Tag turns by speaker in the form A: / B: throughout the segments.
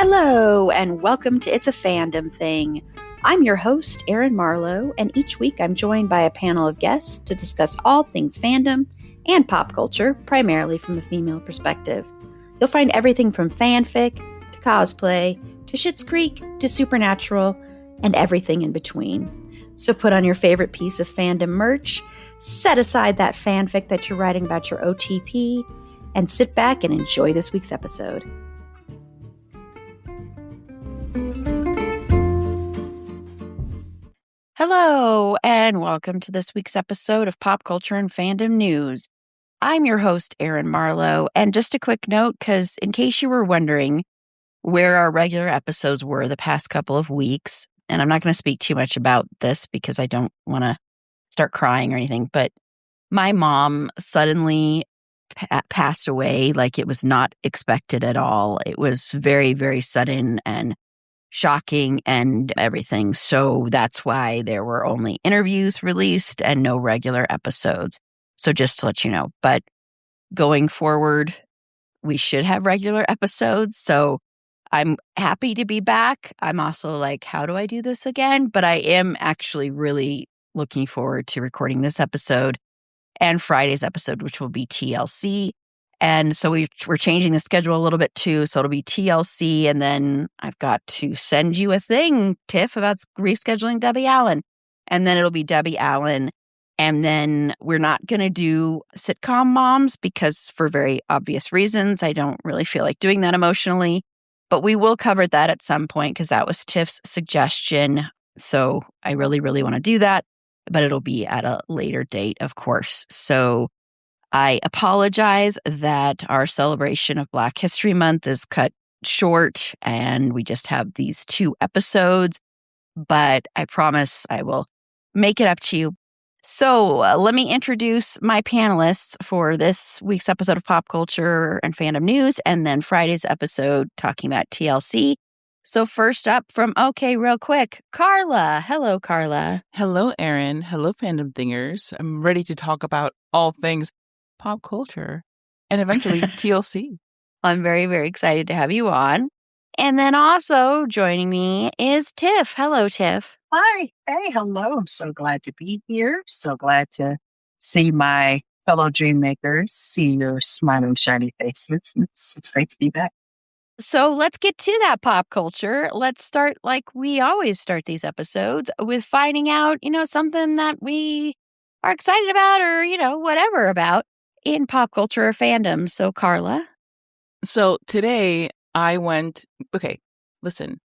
A: Hello, and welcome to It's a Fandom Thing. I'm your host, Erin Marlowe, and each week I'm joined by a panel of guests to discuss all things fandom and pop culture, primarily from a female perspective. You'll find everything from fanfic, to cosplay, to Schitt's Creek, to Supernatural, and everything in between. So put on your favorite piece of fandom merch, set aside that fanfic that you're writing about your OTP, and sit back and enjoy this week's episode. Hello, and welcome to this week's episode of Pop Culture and Fandom News. I'm your host, Erin Marlowe, and just a quick note, because in case you were wondering where our regular episodes were the past couple of weeks, and I'm not going to speak too much about this because I don't want to start crying or anything, but my mom suddenly passed away like it was not expected at all. It was very, very sudden and shocking and everything. So that's why there were only interviews released and no regular episodes. So just to let you know, but going forward, we should have regular episodes. So I'm happy to be back. I'm also like, how do I do this again? But I am actually really looking forward to recording this episode and Friday's episode, which will be TLC. And so we're changing the schedule a little bit too. So it'll be TLC. And then I've got to send you a thing, Tiff, about rescheduling Debbie Allen. And then it'll be Debbie Allen. And then we're not going to do sitcom moms because for very obvious reasons, I don't really feel like doing that emotionally. But we will cover that at some point because that was Tiff's suggestion. So I really, really want to do that. But it'll be at a later date, of course. So I apologize that our celebration of Black History Month is cut short and we just have these 2 episodes, but I promise I will make it up to you. So let me introduce my panelists for this week's episode of Pop Culture and Fandom News and then Friday's episode talking about TLC. So first up from OK Real Quick, Carla. Hello, Carla.
B: Hello, Erin. Hello, Fandom Thingers. I'm ready to talk about all things pop culture and eventually TLC.
A: I'm very, very excited to have you on. And then also joining me is Tiff. Hello, Tiff.
C: Hi. Hey, hello. I'm so glad to be here. So glad to see my fellow dream makers, see your smiling, shiny faces. It's great to be back.
A: So let's get to that pop culture. Let's start like we always start these episodes with finding out, something that we are excited about or, whatever about in pop culture or fandom. So, Carla.
B: So today I went, okay, listen,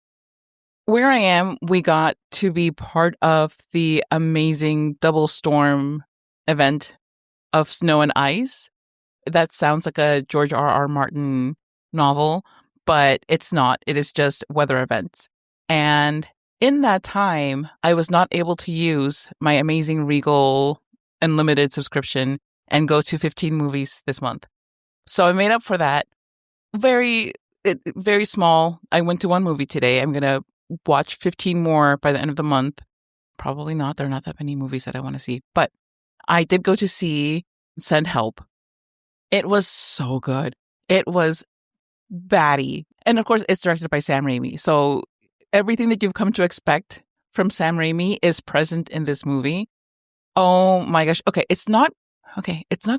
B: where I am, we got to be part of the amazing Double Storm event of Snow and Ice. That sounds like a George R.R. Martin novel, but it's not. It is just weather events. And in that time, I was not able to use my amazing Regal Unlimited subscription and go to 15 movies this month. So I made up for that. Very small. I went to 1 movie today. I'm going to watch 15 more by the end of the month. Probably not. There are not that many movies that I want to see. But I did go to see Send Help. It was so good. It was batty. And of course, it's directed by Sam Raimi. So everything that you've come to expect from Sam Raimi is present in this movie. Oh my gosh. Okay, it's not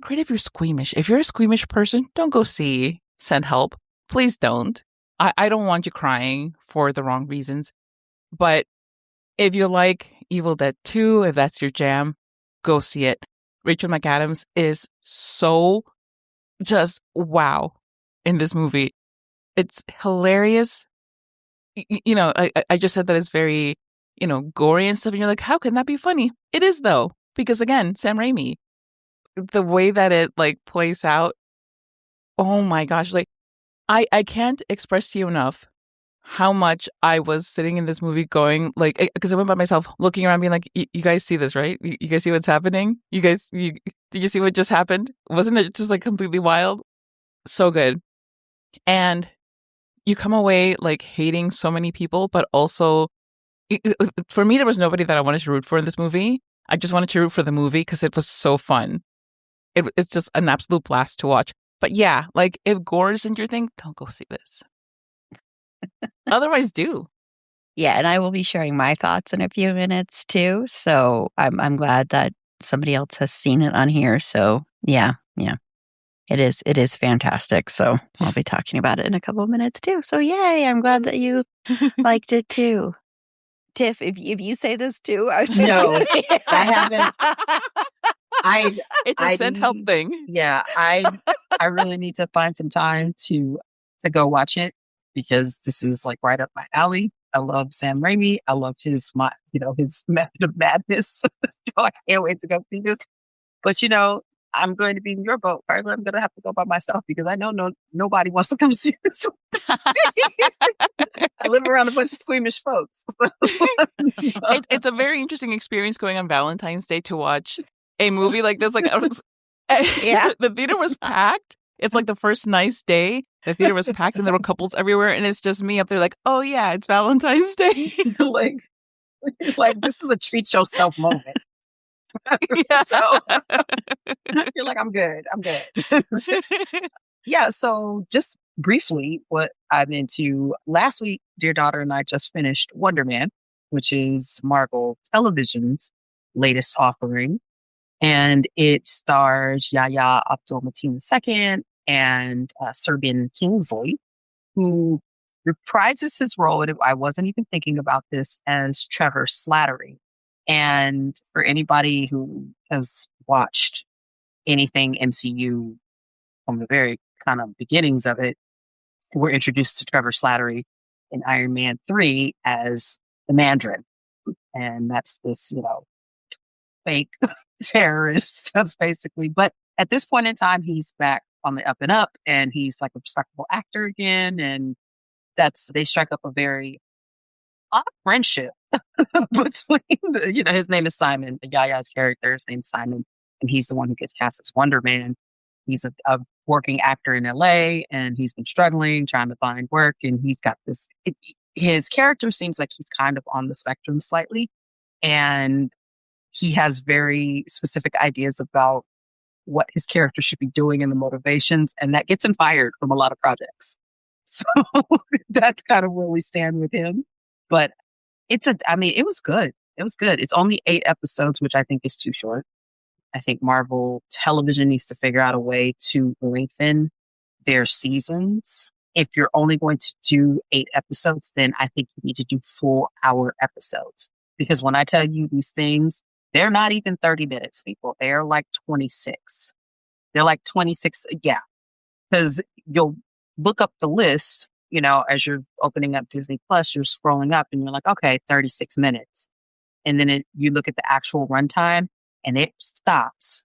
B: great if you're squeamish. If you're a squeamish person, don't go see Send Help. Please don't. I don't want you crying for the wrong reasons. But if you like Evil Dead 2, if that's your jam, go see it. Rachel McAdams is so just wow in this movie. It's hilarious. I just said that it's very, gory and stuff. And you're like, how can that be funny? It is, though. Because again, Sam Raimi, the way that it plays out, oh my gosh, I can't express to you enough how much I was sitting in this movie going because I went by myself looking around being like, you guys see this, right? You guys see what's happening? Did you see what just happened? Wasn't it just completely wild? So good. And you come away hating so many people, but also for me, there was nobody that I wanted to root for in this movie. I just wanted to root for the movie because it was so fun. It's just an absolute blast to watch. But yeah, if gore isn't your thing, don't go see this. Otherwise, do.
A: Yeah, and I will be sharing my thoughts in a few minutes too. So I'm glad that somebody else has seen it on here. So yeah. It is fantastic. So I'll be talking about it in a couple of minutes too. So yay, I'm glad that you liked it too. Tiff, if you say this too, I was just
C: No, I haven't.
B: It's a
C: I
B: self-help
C: need-
B: thing.
C: Yeah, I really need to find some time to go watch it because this is like right up my alley. I love Sam Raimi. I love his method of madness. So I can't wait to go see this. But I'm going to be in your boat, Carla. I'm going to have to go by myself because I know nobody wants to come see this. I live around a bunch of squeamish folks.
B: It's a very interesting experience going on Valentine's Day to watch a movie like this. Like,
A: Yeah.
B: the theater was packed. It's like the first nice day. The theater was packed and there were couples everywhere. And it's just me up there like, oh yeah, it's Valentine's Day.
C: like this is a treat yourself moment.
B: Yeah.
C: So, you're like, I'm good. Yeah. So just briefly, what I'm into last week, dear daughter and I just finished Wonder Man, which is Marvel Television's latest offering. And it stars Yahya Abdul-Mateen II and Serbian Kingsley, who reprises his role. And I wasn't even thinking about this as Trevor Slattery. And for anybody who has watched anything MCU from the very kind of beginnings of it, we're introduced to Trevor Slattery in Iron Man 3 as the Mandarin. And that's this, fake terrorist. That's basically, but at this point in time, he's back on the up and up and he's like a respectable actor again. And they strike up a very odd friendship between his name is Simon, the Yaya's character, his name's Simon, and he's the one who gets cast as Wonder Man. He's a working actor in LA and he's been struggling, trying to find work. And he's got his character seems like he's kind of on the spectrum slightly. And he has very specific ideas about what his character should be doing and the motivations. And that gets him fired from a lot of projects. So that's kind of where we stand with him. But it was good. It was good. It's only 8 episodes, which I think is too short. I think Marvel Television needs to figure out a way to lengthen their seasons. If you're only going to do 8 episodes, then I think you need to do 4-hour episodes. Because when I tell you these things, they're not even 30 minutes, people. They're like 26. They're like 26. Yeah. Because you'll look up the list, as you're opening up Disney Plus, you're scrolling up and you're like, okay, 36 minutes. And then you look at the actual runtime and it stops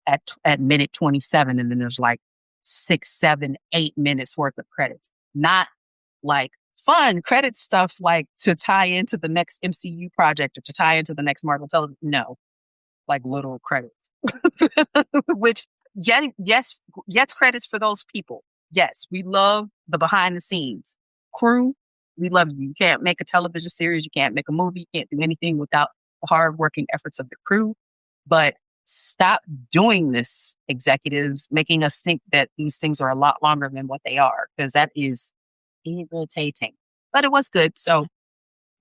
C: at minute 27. And then there's like 6, 7, 8 minutes worth of credits. Not like fun credit stuff like to tie into the next MCU project or to tie into the next Marvel television. No, like literal credits, which yes, credits for those people. Yes, we love the behind the scenes crew. We love you. You can't make a television series. You can't make a movie. You can't do anything without the hardworking efforts of the crew. But stop doing this, executives, making us think that these things are a lot longer than what they are, because that is irritating. But it was good. So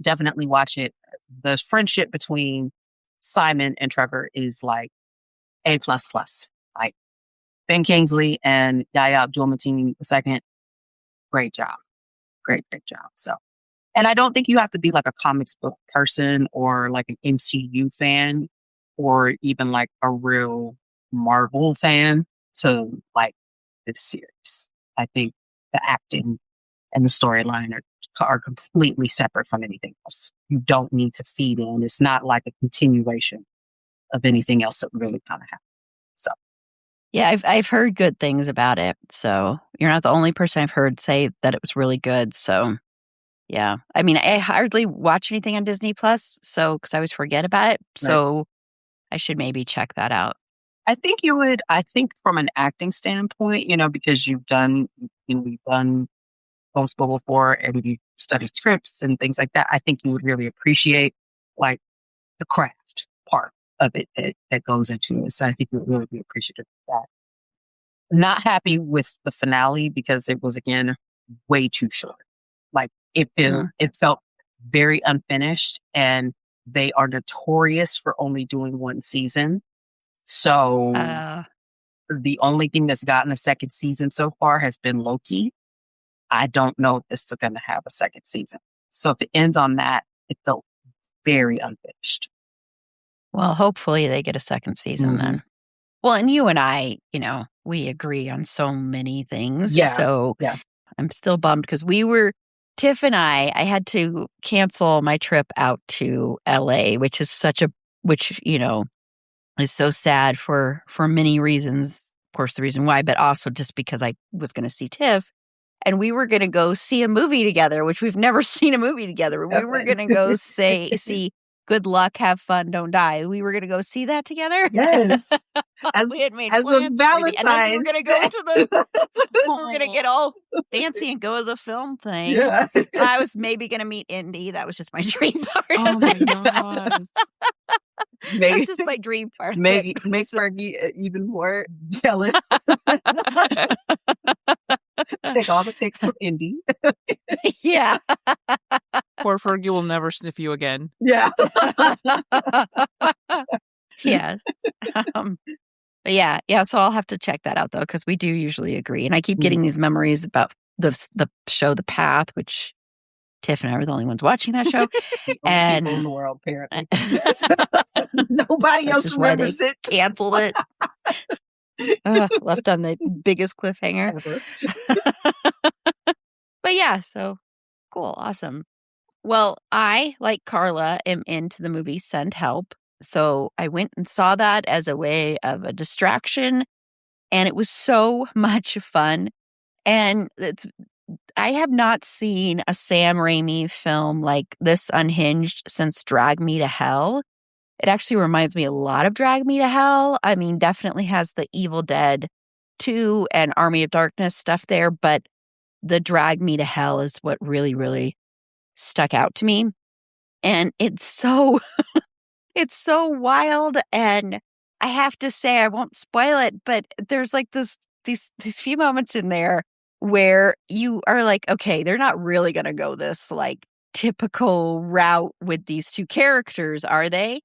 C: definitely watch it. The friendship between Simon and Trevor is like A++. Like Ben Kingsley and Yahya Abdul-Mateen II. Great job. Great job. So, and I don't think you have to be like a comics book person or like an MCU fan or even like a real Marvel fan to like this series. I think the acting and the storyline are completely separate from anything else. You don't need to feed in. It's not like a continuation of anything else that really kind of happened. So,
A: yeah, I've heard good things about it. So you're not the only person I've heard say that it was really good. So yeah, I mean, I hardly watch anything on Disney Plus, so because I always forget about it. So I should maybe check that out.
C: I think you would. I think from an acting standpoint, because you've done homeschool before and you study scripts and things like that, I think you would really appreciate like the craft part of it that goes into it. So I think you would really be appreciative of that. Not happy with the finale because it was, again, way too short. Like it felt very unfinished, and they are notorious for only doing one season. So the only thing that's gotten a second season so far has been Loki. I don't know if this is going to have a second season. So if it ends on that, it felt very unfinished.
A: Well, hopefully they get a second season then. Well, and you and I, we agree on so many things.
C: Yeah.
A: So
C: yeah.
A: I'm still bummed because Tiff and I had to cancel my trip out to LA, which is is so sad for many reasons. Of course, the reason why, but also just because I was going to see Tiff. And we were going to go see a movie together, which we've never seen a movie together. We were going to go see Good Luck, Have Fun, Don't Die. We were going to go see that together.
C: Yes.
A: We had made
C: as
A: plans
C: a Valentine's.
A: And then we were going to go to we were going to get all fancy and go to the film thing.
C: Yeah.
A: And I was maybe going to meet Indy. That was just my dream part.
B: Oh my God.
A: That's just my dream part.
C: Make Fergie even more jealous. Take all the pics with Indy.
A: Yeah.
B: Poor Fergie will never sniff you again.
C: Yeah.
A: Yes. But yeah. So I'll have to check that out though, because we do usually agree. And I keep getting these memories about the show The Path, which Tiff and I were the only ones watching that show. And
C: people in the world, apparently. Nobody else remembers it.
A: Canceled it. Left on the biggest cliffhanger ever. But yeah, so cool, awesome. Well, I, like Carla, am into the movie Send Help. So I went and saw that as a way of a distraction, and it was so much fun. And I have not seen a Sam Raimi film like this unhinged since Drag Me to Hell. It actually reminds me a lot of Drag Me to Hell. I mean, definitely has the Evil Dead 2 and Army of Darkness stuff there, but the Drag Me to Hell is what really, really stuck out to me. And it's so it's so wild, and I have to say, I won't spoil it, but there's like these few moments in there where you are like, okay, they're not really going to go this like typical route with these two characters, are they?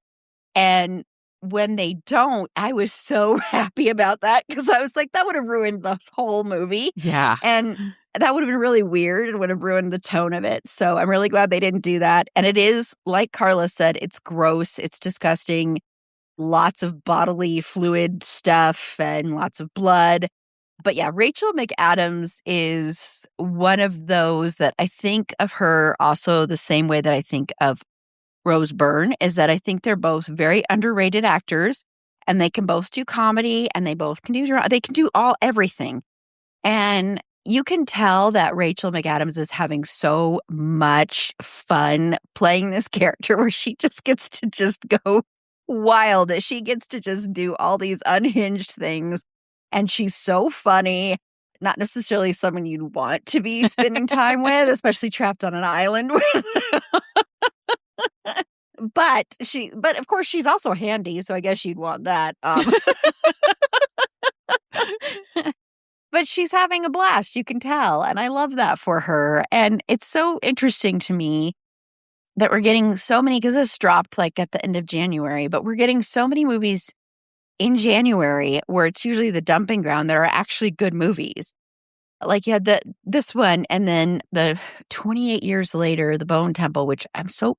A: And when they don't, I was so happy about that because I was like, that would have ruined this whole movie.
B: Yeah.
A: And that would have been really weird and would have ruined the tone of it. So I'm really glad they didn't do that. And it is, like Carla said, it's gross. It's disgusting. Lots of bodily fluid stuff and lots of blood. But yeah, Rachel McAdams is one of those that I think of her also the same way that I think of Rose Byrne, is that I think they're both very underrated actors, and they can both do comedy and they both can do drama. They can do everything. And you can tell that Rachel McAdams is having so much fun playing this character where she just gets to just go wild, that she gets to just do all these unhinged things. And she's so funny, not necessarily someone you'd want to be spending time with, especially trapped on an island with. But of course she's also handy, so I guess you'd want that. But she's having a blast, you can tell, and I love that for her. And it's so interesting to me that we're getting so many, because this dropped like at the end of January, but we're getting so many movies in January where it's usually the dumping ground that are actually good movies. Like you had this one, and then the 28 years later, The Bone Temple, which I'm so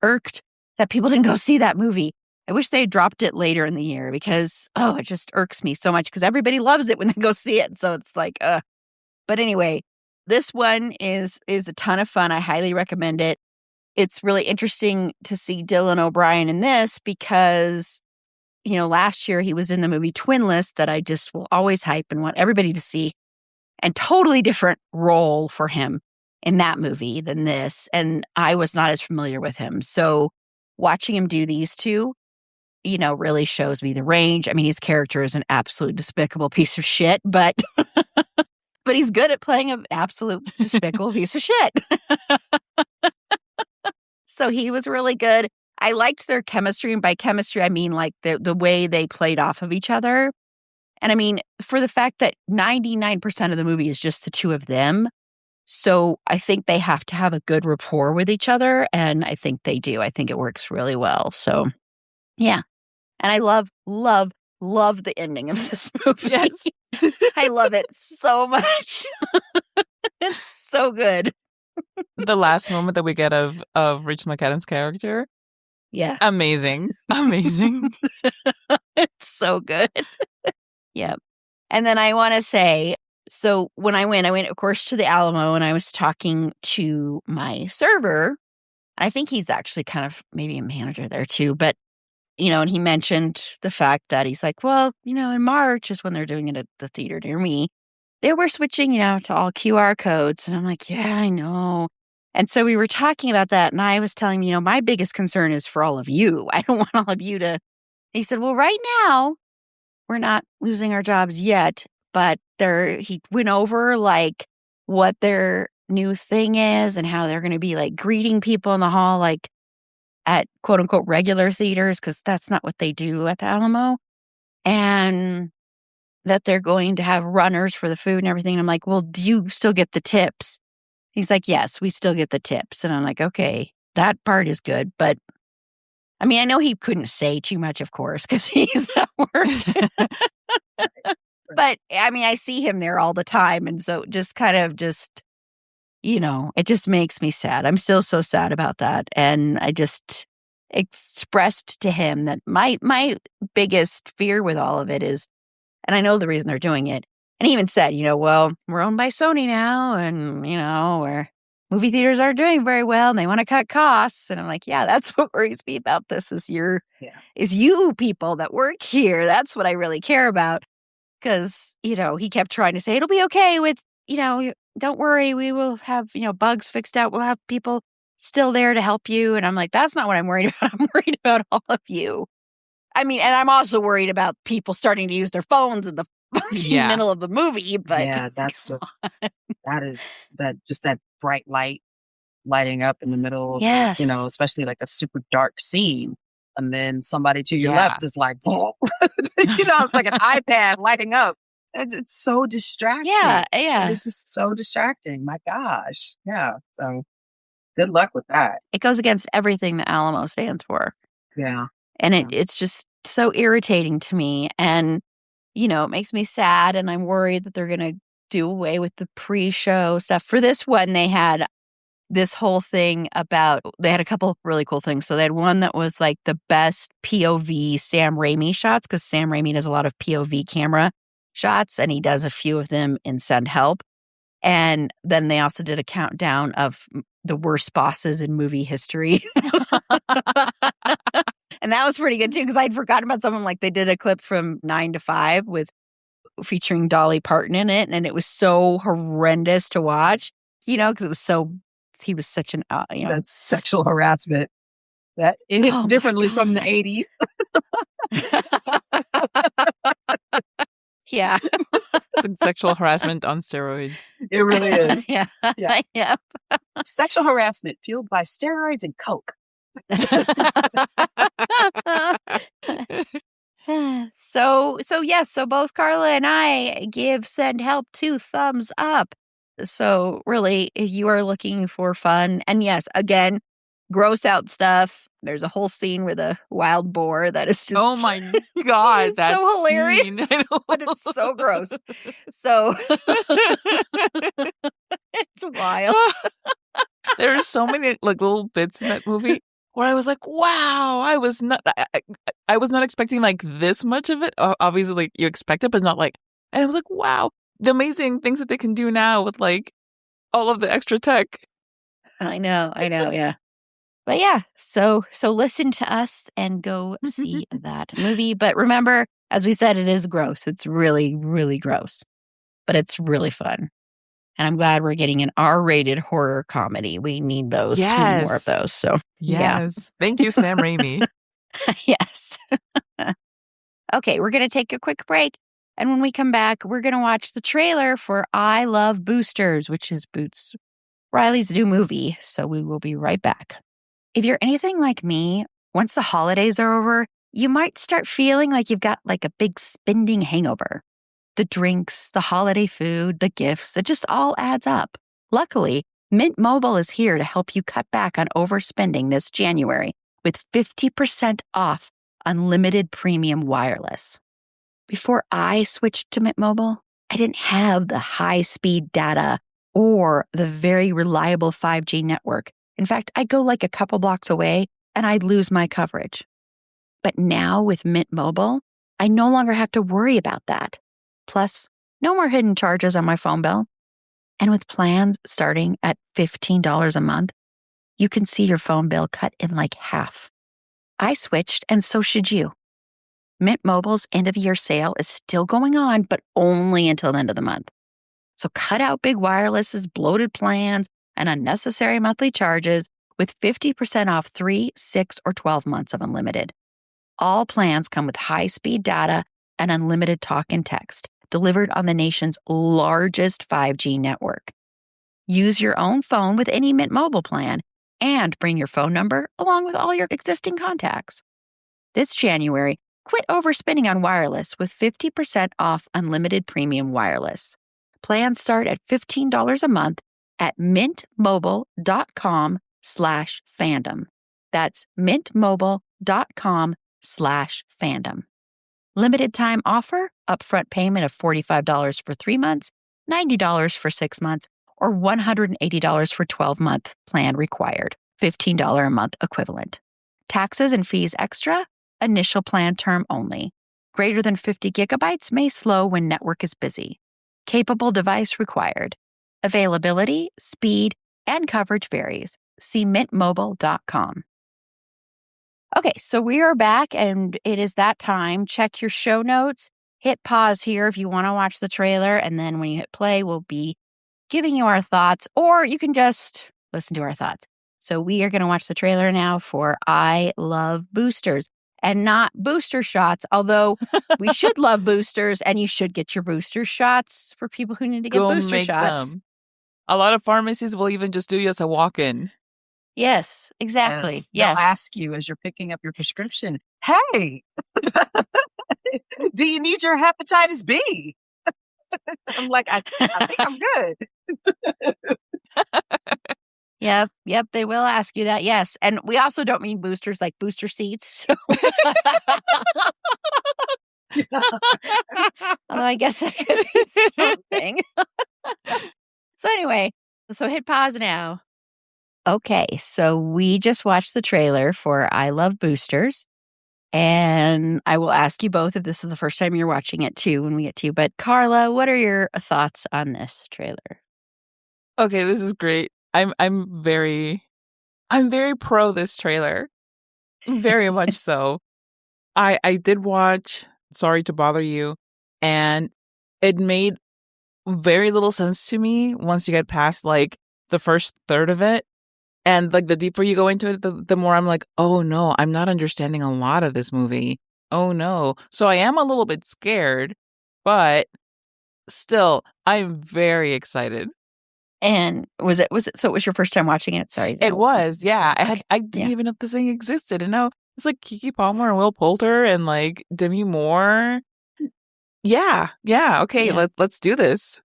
A: irked that people didn't go see that movie. I wish they had dropped it later in the year because, it just irks me so much because everybody loves it when they go see it. So it's like, But anyway, this one is a ton of fun. I highly recommend it. It's really interesting to see Dylan O'Brien in this because, last year he was in the movie Twinless that I just will always hype and want everybody to see, and totally different role for him in that movie than this. And I was not as familiar with him. So watching him do these two, really shows me the range. I mean, his character is an absolute despicable piece of shit, but but he's good at playing an absolute despicable piece of shit. So he was really good. I liked their chemistry, and by chemistry, I mean like the way they played off of each other. And I mean, for the fact that 99% of the movie is just the two of them, So I think they have to have a good rapport with each other. And I think they do. I think it works really well. So, yeah. And I love the ending of this movie.
B: Yes.
A: I love it so much. It's so good.
B: The last moment that we get of Rachel McAdams' character.
A: Yeah.
B: Amazing. Amazing.
A: It's so good. Yep. And then I want to say, so when I went, of course, to the Alamo, and I was talking to my server. I think he's actually kind of maybe a manager there too, but, and he mentioned the fact that he's like, well, in March is when they're doing it at the theater near me. They were switching, to all QR codes. And I'm like, yeah, I know. And so we were talking about that. And I was telling him, my biggest concern is for all of you. I don't want all of you to. He said, well, right now, we're not losing our jobs yet. But he went over like what their new thing is and how they're going to be like greeting people in the hall, like at quote unquote regular theaters, because that's not what they do at the Alamo. And that they're going to have runners for the food and everything. And I'm like, well, do you still get the tips? He's like, yes, we still get the tips. And I'm like, okay, that part is good. But I mean, I know he couldn't say too much, of course, because he's at work. But I mean, I see him there all the time. And so just kind of it just makes me sad. I'm still so sad about that. And I just expressed to him that my biggest fear with all of it is, and I know the reason they're doing it. And he even said, well, we're owned by Sony now. And, where movie theaters aren't doing very well and they want to cut costs. And I'm like, yeah, that's what worries me about this is you people that work here. That's what I really care about. Because, he kept trying to say, it'll be okay with, don't worry, we will have, bugs fixed out. We'll have people still there to help you. And I'm like, that's not what I'm worried about. I'm worried about all of you. I mean, and I'm also worried about people starting to use their phones in the middle of the movie. But
C: yeah, that bright light lighting up in the middle of, especially like a super dark scene. And then somebody to your left is like, it's like an iPad lighting up. It's so distracting.
A: Yeah.
C: It's just so distracting. My gosh. Yeah. So good luck with that.
A: It goes against everything the Alamo stands for.
C: Yeah.
A: And it's just so irritating to me. And, it makes me sad. And I'm worried that they're going to do away with the pre-show stuff. For this one, they had this whole thing they had a couple of really cool things. So they had one that was like the best POV Sam Raimi shots, because Sam Raimi does a lot of POV camera shots, and he does a few of them in Send Help. And then they also did a countdown of the worst bosses in movie history. And that was pretty good too, because I'd forgotten about someone. Like they did a clip from 9 to 5 featuring Dolly Parton in it, and it was so horrendous to watch, because he was such an,
C: That's sexual harassment. That it hits differently from the 80s.
A: Yeah.
B: It's sexual harassment on steroids.
C: It really is.
A: Yeah.
C: Sexual harassment fueled by steroids and coke.
A: So both Carla and I give Send Help 2 thumbs up. So really, if you are looking for fun, and yes, again, gross out stuff. There's a whole scene with a wild boar that is just,
B: oh my God, that's
A: so hilarious, but it's so gross. So it's wild.
B: There are so many like little bits in that movie where I was like, wow, I was not expecting like this much of it. Obviously, like you expect it, but not like, and I was like, wow, the amazing things that they can do now with like all of the extra tech.
A: I know, yeah. But yeah, so listen to us and go see that movie. But remember, as we said, it is gross. It's really, really gross. But it's really fun. And I'm glad we're getting an R-rated horror comedy. We need those.
B: Yes.
A: We need more of those. So
B: yes. Yeah. Thank you, Sam Raimi.
A: Yes. Okay, we're going to take a quick break. And when we come back, we're going to watch the trailer for I Love Boosters, which is Boots Riley's new movie. So we will be right back. If you're anything like me, once the holidays are over, you might start feeling like you've got like a big spending hangover. The drinks, the holiday food, the gifts, it just all adds up. Luckily, Mint Mobile is here to help you cut back on overspending this January with 50% off unlimited premium wireless. Before I switched to Mint Mobile, I didn't have the high-speed data or the very reliable 5G network. In fact, I'd go like a couple blocks away and I'd lose my coverage. But now with Mint Mobile, I no longer have to worry about that. Plus, no more hidden charges on my phone bill. And with plans starting at $15 a month, you can see your phone bill cut in like half. I switched, and so should you. Mint Mobile's end-of-year sale is still going on, but only until the end of the month. So cut out big wireless's bloated plans and unnecessary monthly charges with 50% off 3, 6, or 12 months of unlimited. All plans come with high-speed data and unlimited talk and text, delivered on the nation's largest 5G network. Use your own phone with any Mint Mobile plan and bring your phone number along with all your existing contacts. This January, quit overspending on wireless with 50% off unlimited premium wireless. Plans start at $15 a month at mintmobile.com/fandom. That's mintmobile.com/fandom. Limited time offer, upfront payment of $45 for 3 months, $90 for 6 months, or $180 for 12-month plan required, $15 a month equivalent. Taxes and fees extra, initial plan term only. Greater than 50 gigabytes may slow when network is busy. Capable device required. Availability, speed, and coverage varies. See mintmobile.com. Okay, so we are back and it is that time. Check your show notes. Hit pause here if you want to watch the trailer, and then when you hit play, we'll be giving you our thoughts, or you can just listen to our thoughts. So we are going to watch the trailer now for I Love Boosters, and not booster shots, although we should love boosters, and you should get your booster shots for people who need to get
B: Go
A: booster
B: make
A: shots.
B: them. A lot of pharmacies will even just do you as a walk-in.
A: Yes, exactly.
C: Yes. They'll ask you as you're picking up your prescription, hey, do you need your hepatitis B? I'm like, I think I'm good.
A: Yep, they will ask you that, yes. And we also don't mean boosters like booster seats. So. Although I guess that could be something. So anyway, so hit pause now. Okay, so we just watched the trailer for I Love Boosters. And I will ask you both if this is the first time you're watching it too when we get to you. But Carla, what are your thoughts on this trailer?
B: Okay, this is great. I'm very pro this trailer. Very much so. I did watch Sorry to Bother You, and it made very little sense to me once you get past like the first third of it. And like the deeper you go into it, the more I'm like, oh no, I'm not understanding a lot of this movie. Oh no. So I am a little bit scared, but still, I'm very excited.
A: And was it so it was your first time watching it? Sorry.
B: It was, yeah.
A: Okay.
B: I didn't even know this thing existed. And now it's like Keke Palmer and Will Poulter and like Demi Moore. Yeah. Okay,
A: Yeah.
B: let's do this.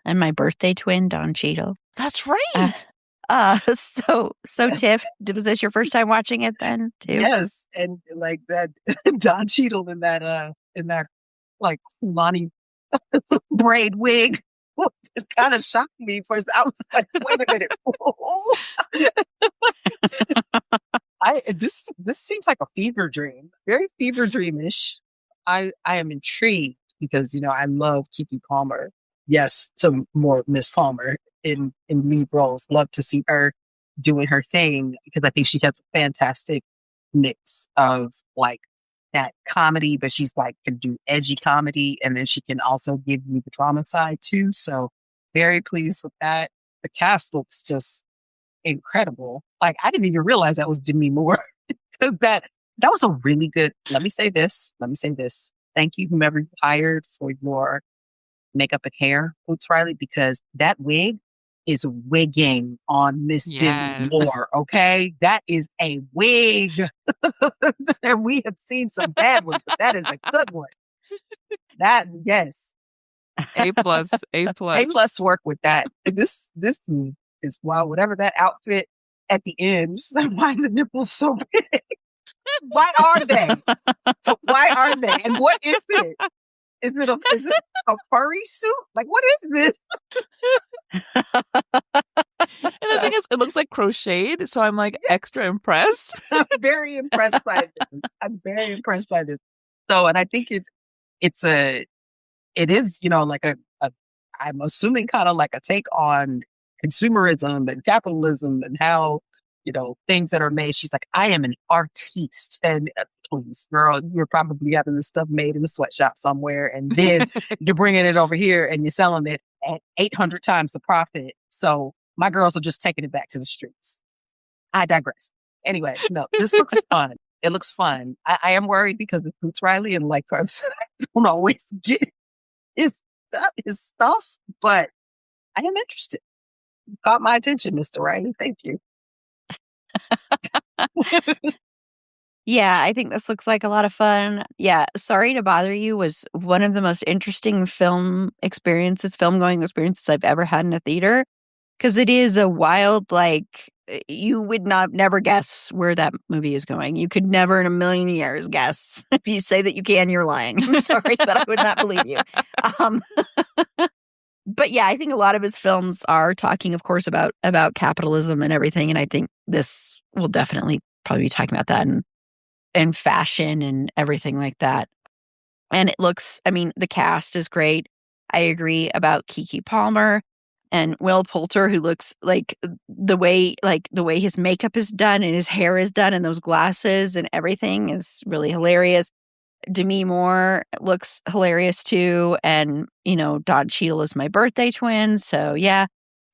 A: And my birthday twin, Don Cheadle.
B: That's right.
A: So Tiff, was this your first time watching it then too?
C: Yes, and like that Don Cheadle in that like Lonnie braid wig. It kind of shocked me first. I was like, wait a minute. This seems like a fever dream. Very fever dreamish. I am intrigued because I love Keke Palmer. Yes, some more Miss Palmer in lead roles. Love to see her doing her thing because I think she has a fantastic mix of like that comedy, but she's like can do edgy comedy, and then she can also give you the drama side too. So very pleased with that. The cast looks just incredible. Like I didn't even realize that was Demi Moore. that was a really good. Let me say this. Thank you, whomever you hired for your makeup and hair, Boots Riley, because that wig is wigging on Miss Demi Moore. Okay, that is a wig, and we have seen some bad ones, but that is a good one. That yes,
B: A plus, A plus.
C: A plus work with that. This is wow. Whatever that outfit at the end, just like, why are the nipples so big? Why are they? Why are they? And what is it? Is it a furry suit? Like, what is this?
B: And the thing is, it looks like crocheted, so I'm like extra impressed.
C: I'm very impressed by this. I'm very impressed by this. So, and I think it is, like I'm assuming kind of like a take on consumerism and capitalism and how, things that are made. She's like, I am an artiste. And please, girl, you're probably having this stuff made in a sweatshop somewhere. And then you're bringing it over here and you're selling it at 800 times the profit. So my girls are just taking it back to the streets. I digress. Anyway, no, this looks fun. It looks fun. I am worried because it suits Riley, and like I said, I don't always get his stuff, but I am interested. You caught my attention, Mr. Riley. Thank you.
A: Yeah, I think this looks like a lot of fun. Yeah, Sorry to Bother You was one of the most interesting film going experiences I've ever had in a theater. Because it is a wild, you would never guess where that movie is going. You could never in a million years guess. If you say that you can, you're lying. I'm sorry, but I would not believe you. But yeah, I think a lot of his films are talking, of course, about capitalism and everything. And I think this will definitely probably be talking about that and fashion and everything like that. And it looks, the cast is great. I agree about Keke Palmer and Will Poulter, who looks like the way his makeup is done and his hair is done and those glasses and everything is really hilarious. Demi Moore looks hilarious too. And, Don Cheadle is my birthday twin. So yeah.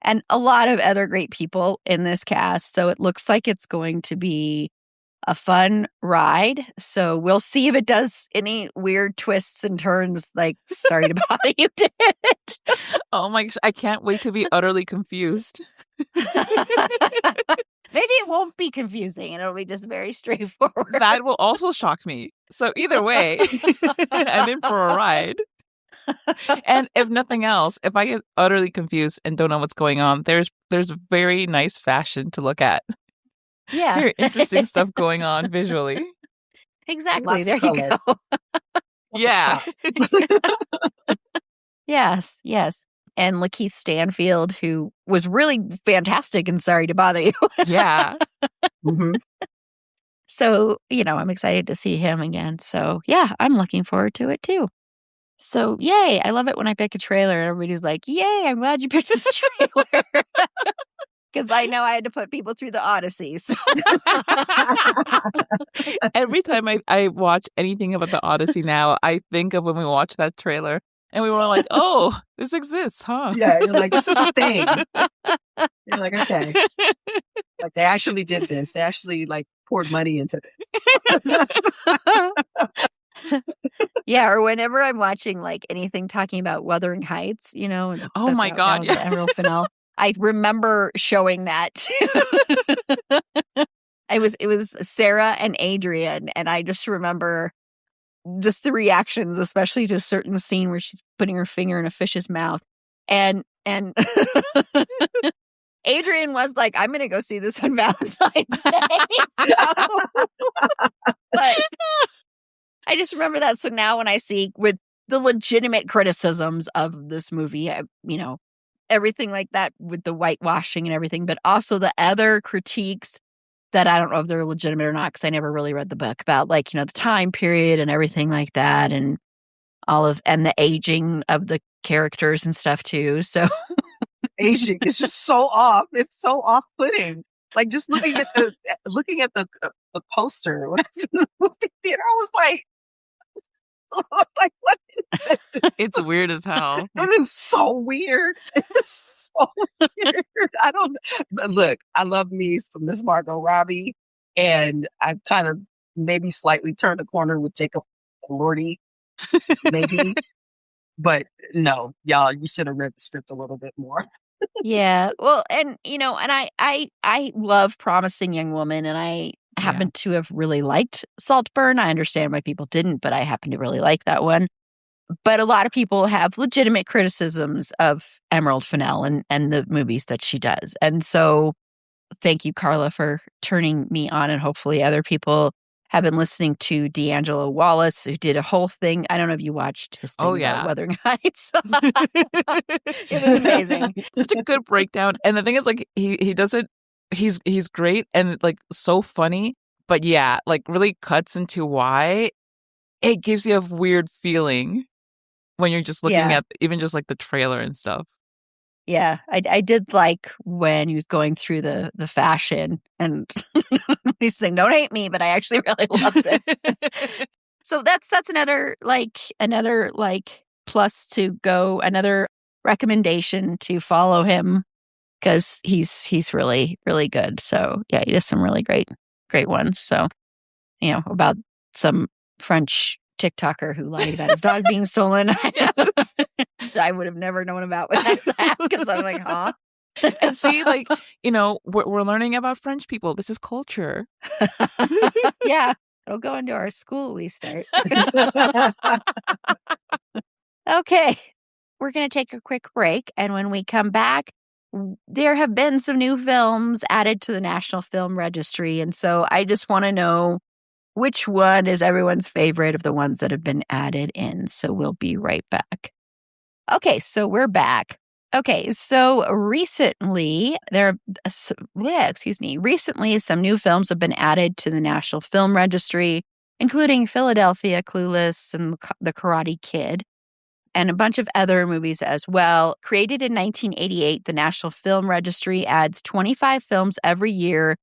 A: And a lot of other great people in this cast. So it looks like it's going to be a fun ride. So we'll see if it does any weird twists and turns like Sorry to Bother You did.
B: Oh my gosh, I can't wait to be utterly confused.
A: Maybe it won't be confusing and it'll be just very straightforward.
B: That will also shock me. So either way, I'm in for a ride. And if nothing else, if I get utterly confused and don't know what's going on, there's very nice fashion to look at.
A: Yeah.
B: Very interesting stuff going on visually.
A: Exactly.
C: Lots
A: there
C: of
A: you
C: color.
A: go.
B: Yeah.
A: Yes. And Lakeith Stanfield, who was really fantastic in Sorry to Bother You.
B: Yeah.
C: Mm-hmm.
A: So, I'm excited to see him again. So, yeah, I'm looking forward to it too. So, yay. I love it when I pick a trailer and everybody's like, yay, I'm glad you picked this trailer. Because I know I had to put people through the Odyssey. So.
B: Every time I watch anything about the Odyssey now, I think of when we watched that trailer and we were like, oh, this exists, huh?
C: Yeah, you're like, this is the thing. You're like, okay. Like, they actually did this. They actually, poured money into this.
A: Yeah, or whenever I'm watching, anything talking about Wuthering Heights,
B: Oh my God,
A: yeah. Emerald Fennell. I remember showing that too. It was Sarah and Adrian, and I just remember just the reactions, especially to a certain scene where she's putting her finger in a fish's mouth. And Adrian was like, I'm going to go see this on Valentine's Day. But I just remember that. So now when I see with the legitimate criticisms of this movie, everything like that with the whitewashing and everything, but also the other critiques that I don't know if they're legitimate or not, because I never really read the book about the time period and everything like that, and and the aging of the characters and stuff too. So
C: aging is just so off. It's so off-putting. Like, just looking at the poster when I was in the movie theater, I was like, what is this?
B: It's weird as hell.
C: It is so weird. It's so weird. I don't look. I love me some Miss Margot Robbie, and I've kind of maybe slightly turned a corner with Jacob Elordi, maybe. But no, y'all, you should have read the script a little bit more.
A: Yeah, well, and and I love Promising Young Woman, and I happen to have really liked Saltburn. I understand why people didn't, but I happen to really like that one. But a lot of people have legitimate criticisms of Emerald Fennell and the movies that she does. And so thank you, Carla, for turning me on. And hopefully other people have been listening to D'Angelo Wallace, who did a whole thing. I don't know if you watched his thing about Wuthering Heights. It was amazing.
B: Such a good breakdown. And the thing is, like, he does it. He's great and like so funny. But yeah, like really cuts into why it gives you a weird feeling when you're just looking at even just like the trailer and stuff.
A: Yeah, I did like when he was going through the fashion and he's saying, "Don't hate me," but I actually really loved it. So that's another plus to go, another recommendation to follow him because he's really, really good. So yeah, he does some really great ones. So, about some French TikToker who lied about his dog being stolen. I would have never known about without that because I'm like, huh?
B: And see, like, we're learning about French people. This is culture.
A: Yeah, it'll go into our school we start. Okay, we're going to take a quick break. And when we come back, there have been some new films added to the National Film Registry. And so I just want to know which one is everyone's favorite of the ones that have been added in. So we'll be right back. Okay, so we're back. Okay, so recently recently some new films have been added to the National Film Registry, including Philadelphia, Clueless, and The Karate Kid, and a bunch of other movies as well. Created in 1988, the National Film Registry adds 25 films every year,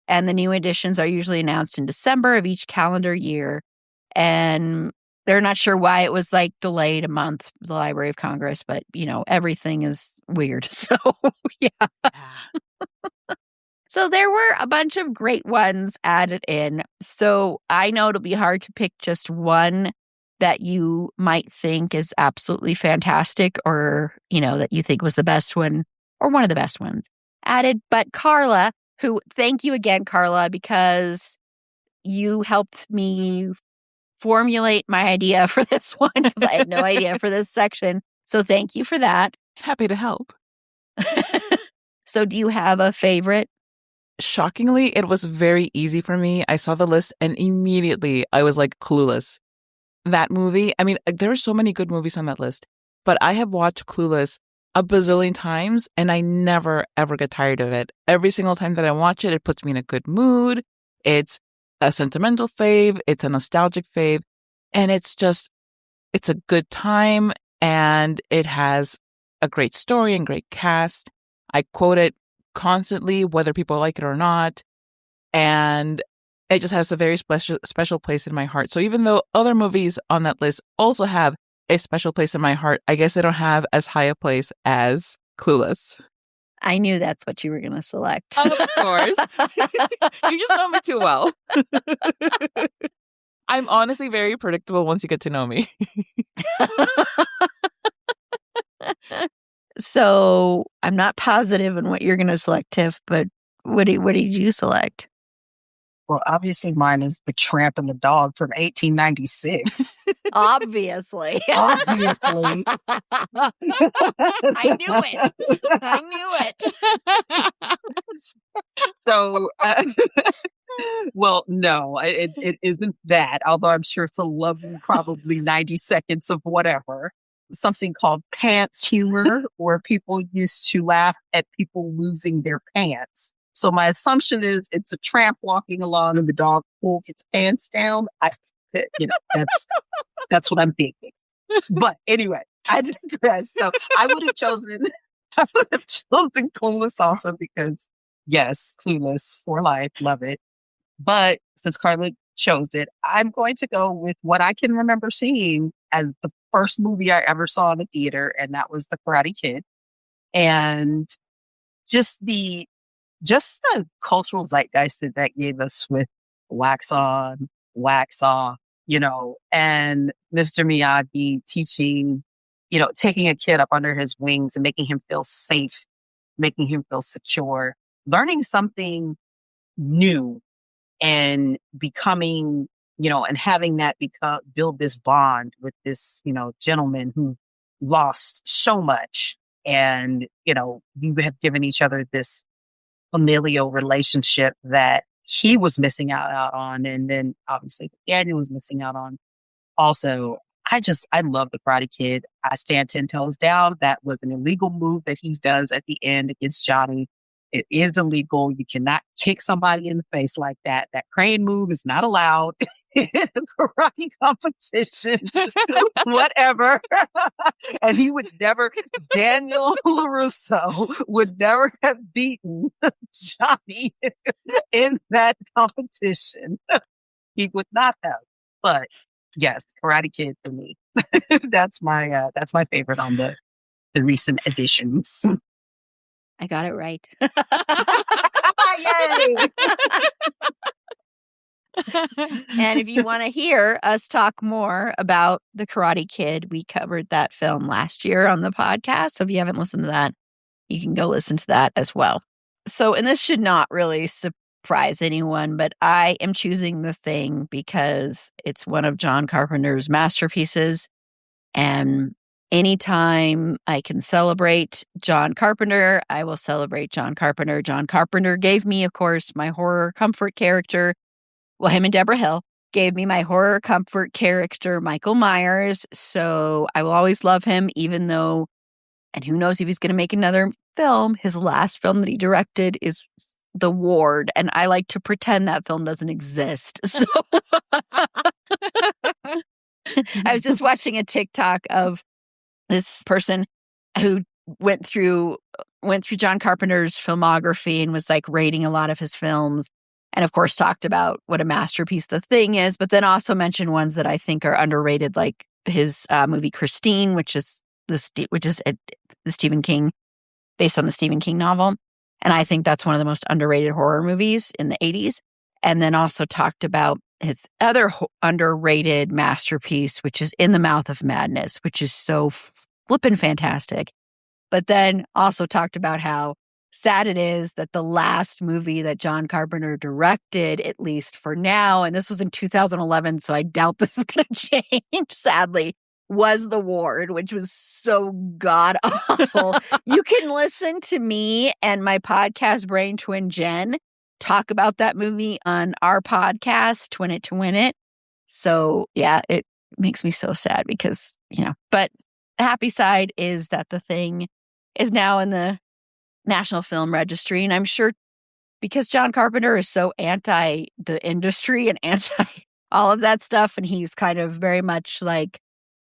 A: and the new editions are usually announced in December of each calendar year. And they're not sure why it was like delayed a month, the Library of Congress, but everything is weird. So yeah. So there were a bunch of great ones added in. So I know it'll be hard to pick just one that you might think is absolutely fantastic or, that you think was the best one or one of the best ones added. But Carla, thank you again, Carla, because you helped me formulate my idea for this one because I had no idea for this section. So thank you for that.
B: Happy to help.
A: So do you have a favorite?
B: Shockingly, it was very easy for me. I saw the list and immediately I was like, Clueless. That movie, I mean, there are so many good movies on that list, but I have watched Clueless a bazillion times and I never, ever get tired of it. Every single time that I watch it, it puts me in a good mood. It's a sentimental fave. It's a nostalgic fave. And it's a good time. And it has a great story and great cast. I quote it constantly, whether people like it or not. And it just has a very special place in my heart. So even though other movies on that list also have a special place in my heart, I guess they don't have as high a place as Clueless.
A: I knew that's what you were going to select.
B: Of course. You just know me too well. I'm honestly very predictable once you get to know me.
A: So I'm not positive on what you're going to select, Tiff, but what did you select?
C: Well, obviously mine is The Tramp and the Dog from 1896.
A: Obviously.
C: Obviously.
A: I knew it.
C: So, well, no, it isn't that, although I'm sure it's a lovely, probably 90 seconds of whatever. Something called pants humor, where people used to laugh at people losing their pants. So my assumption is it's a tramp walking along and the dog pulls its pants down. That's what I'm thinking. But anyway, I digress. So I would have chosen Clueless also because yes, Clueless for life, love it. But since Carla chose it, I'm going to go with what I can remember seeing as the first movie I ever saw in the theater, and that was The Karate Kid. And just the cultural zeitgeist that gave us with wax on, wax off, and Mr. Miyagi teaching, taking a kid up under his wings and making him feel safe, making him feel secure, learning something new and becoming and having that build this bond with this, gentleman who lost so much. And, you have given each other this familial relationship that he was missing out on. And then obviously Daniel was missing out on also. I love the Karate Kid. I stand 10 toes down. That was an illegal move that he does at the end against Johnny. It is illegal. You cannot kick somebody in the face like that. That crane move is not allowed in a karate competition, whatever. And he would never, Daniel LaRusso would never have beaten Johnny in that competition. He would not have. But yes, Karate Kid for me. That's my favorite on the recent editions.
A: I got it right.
C: Yay!
A: And if you want to hear us talk more about The Karate Kid, we covered that film last year on the podcast. So if you haven't listened to that, you can go listen to that as well. So, and this should not really surprise anyone, but I am choosing The Thing because it's one of John Carpenter's masterpieces. And anytime I can celebrate John Carpenter, I will celebrate John Carpenter. John Carpenter gave me, of course, my horror comfort character. Well, him and Deborah Hill gave me my horror comfort character, Michael Myers. So I will always love him, even though, and who knows if he's going to make another film. His last film that he directed is The Ward. And I like to pretend that film doesn't exist. So I was just watching a TikTok of this person who went through John Carpenter's filmography and was like rating a lot of his films. And of course, talked about what a masterpiece The Thing is, but then also mentioned ones that I think are underrated, like his movie Christine, which is the Stephen King, based on the Stephen King novel. And I think that's one of the most underrated horror movies in the 80s. And then also talked about his other underrated masterpiece, which is In the Mouth of Madness, which is so flippin' fantastic. But then also talked about how sad it is that the last movie that John Carpenter directed, at least for now, and this was in 2011, so I doubt this is going to change, sadly, was The Ward, which was so god-awful. You can listen to me and my podcast brain twin, Jen, talk about that movie on our podcast, Twin It to Win It. So, yeah, it makes me so sad because, but the happy side is that The Thing is now in the National Film Registry. And I'm sure because John Carpenter is so anti the industry and anti all of that stuff, and he's kind of very much like,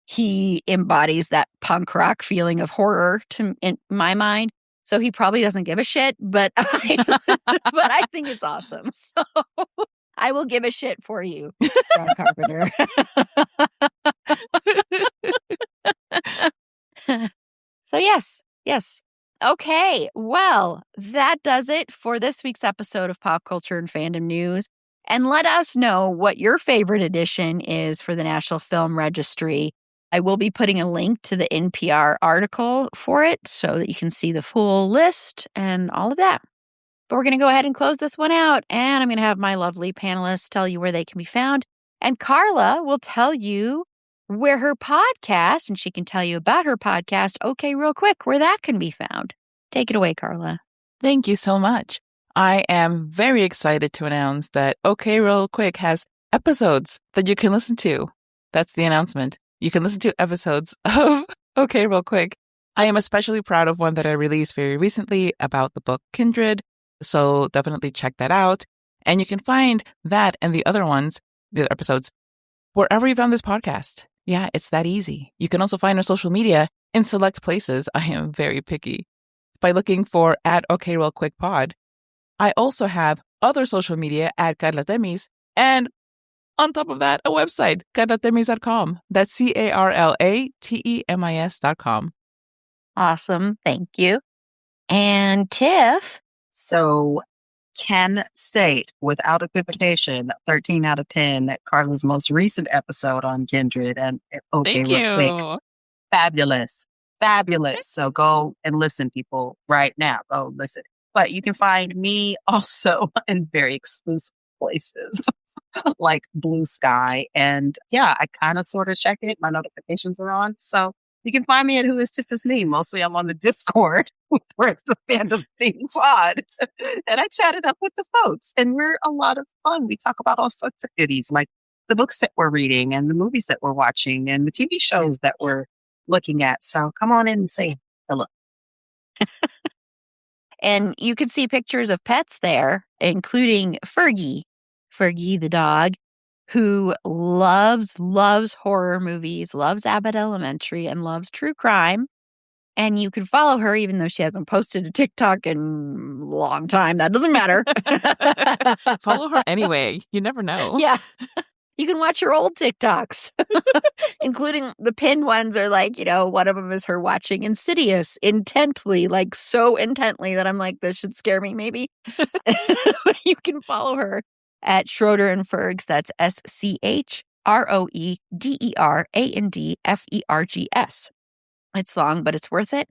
A: he embodies that punk rock feeling of horror in my mind. So he probably doesn't give a shit, but I think it's awesome. So I will give a shit for you, John Carpenter. So yes. Okay, well, that does it for this week's episode of Pop Culture and Fandom News. And let us know what your favorite edition is for the National Film Registry. I will be putting a link to the NPR article for it so that you can see the full list and all of that. But we're going to go ahead and close this one out, and I'm going to have my lovely panelists tell you where they can be found. And Carla will tell you where her podcast, and she can tell you about her podcast, Okay, Real Quick, where that can be found. Take it away, Carla.
B: Thank you so much. I am very excited to announce that Okay, Real Quick has episodes that you can listen to. That's the announcement. You can listen to episodes of Okay, Real Quick. I am especially proud of one that I released very recently about the book Kindred. So definitely check that out. And you can find that and the other ones, the other episodes, wherever you found this podcast. Yeah, it's that easy. You can also find our social media in select places. I am very picky. By looking for @Okay Real Quick Pod. I also have other social media @Carla Temis, and on top of that, a website, carlatemis.com. That's CarlaTemis.com.
A: Awesome. Thank you. And Tiff?
C: So can state without equivocation, 13 out of 10, that Carla's most recent episode on Kindred and Okay
B: Thank
C: Real Quick.
B: you.
C: Fabulous. So go and listen, people, right now. Go listen. But you can find me also in very exclusive places. like blue sky. And yeah, I kind of sort of check it. My notifications are on. So you can find me at Who Is Tiff Is Me. Mostly I'm on the Discord where it's the Fandom Thing Pod. And I chatted up with the folks and we're a lot of fun. We talk about all sorts of goodies like the books that we're reading and the movies that we're watching and the TV shows that we're looking at. So come on in and say hello.
A: And you can see pictures of pets there, including Fergie the dog, who loves horror movies, loves Abbott Elementary, and loves true crime. And you can follow her even though she hasn't posted a TikTok in a long time. That doesn't matter.
B: Follow her anyway. You never know.
A: Yeah. You can watch her old TikToks, including the pinned ones are like, one of them is her watching Insidious intently, like so intently that I'm like, this should scare me maybe. You can follow her at Schroeder and Fergs. That's SCHROEDERANDFERGS. It's long, but it's worth it.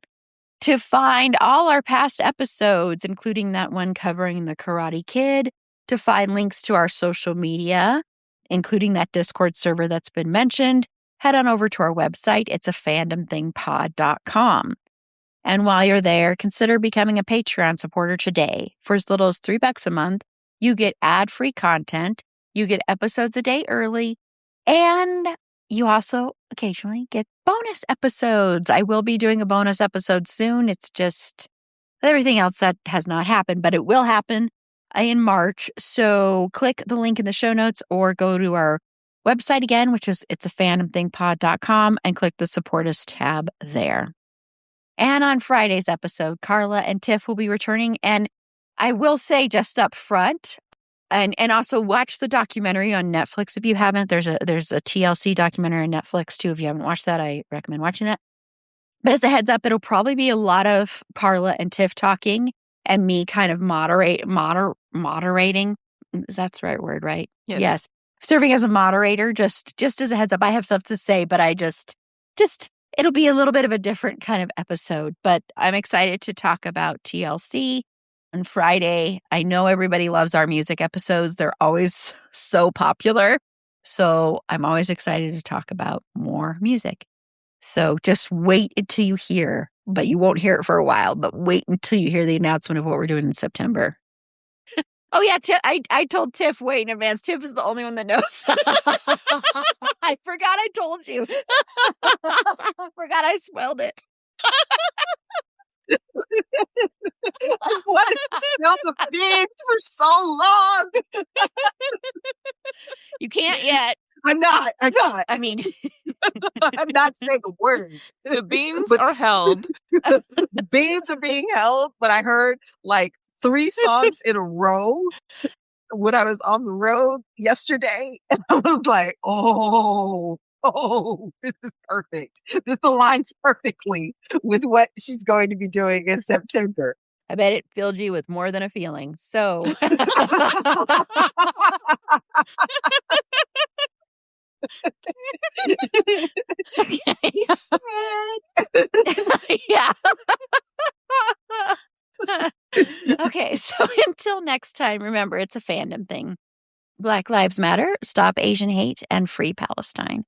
A: To find all our past episodes, including that one covering the Karate Kid, to find links to our social media, including that Discord server that's been mentioned, head on over to our website. It's a fandomthingpod.com. And while you're there, consider becoming a Patreon supporter today. For as little as $3 a month, you get ad-free content, you get episodes a day early, and you also occasionally get bonus episodes. I will be doing a bonus episode soon. It's just everything else that has not happened, but it will happen in March. So click the link in the show notes or go to our website again, which is it's a fandomthingpod.com, and click the Support Us tab there. And on Friday's episode, Carla and Tiff will be returning. And I will say just up front, and also watch the documentary on Netflix if you haven't. There's a TLC documentary on Netflix too. If you haven't watched that, I recommend watching that. But as a heads up, it'll probably be a lot of Carla and Tiff talking and me kind of moderating. That's the right word, right? Yes. Serving as a moderator, just as a heads up. I have stuff to say, but I just it'll be a little bit of a different kind of episode. But I'm excited to talk about TLC on Friday. I know everybody loves our music episodes. They're always so popular. So I'm always excited to talk about more music. So just wait until you hear, but you won't hear it for a while, but wait until you hear the announcement of what we're doing in September. Oh, yeah. I told Tiff way in advance. Tiff is the only one that knows. I forgot I told you. I forgot I spoiled it.
C: I wanted to smell the beans for so long.
A: You can't yet.
C: I'm not.
A: I mean,
C: I'm not saying a word.
B: The beans are held.
C: The beans are being held, but I heard like 3 songs in a row when I was on the road yesterday. And I was like, oh, this is perfect. This aligns perfectly with what she's going to be doing in September.
A: I bet it filled you with more than a feeling. So. Yeah. Okay, so until next time, remember, it's a fandom thing. Black Lives Matter, Stop Asian Hate, and Free Palestine.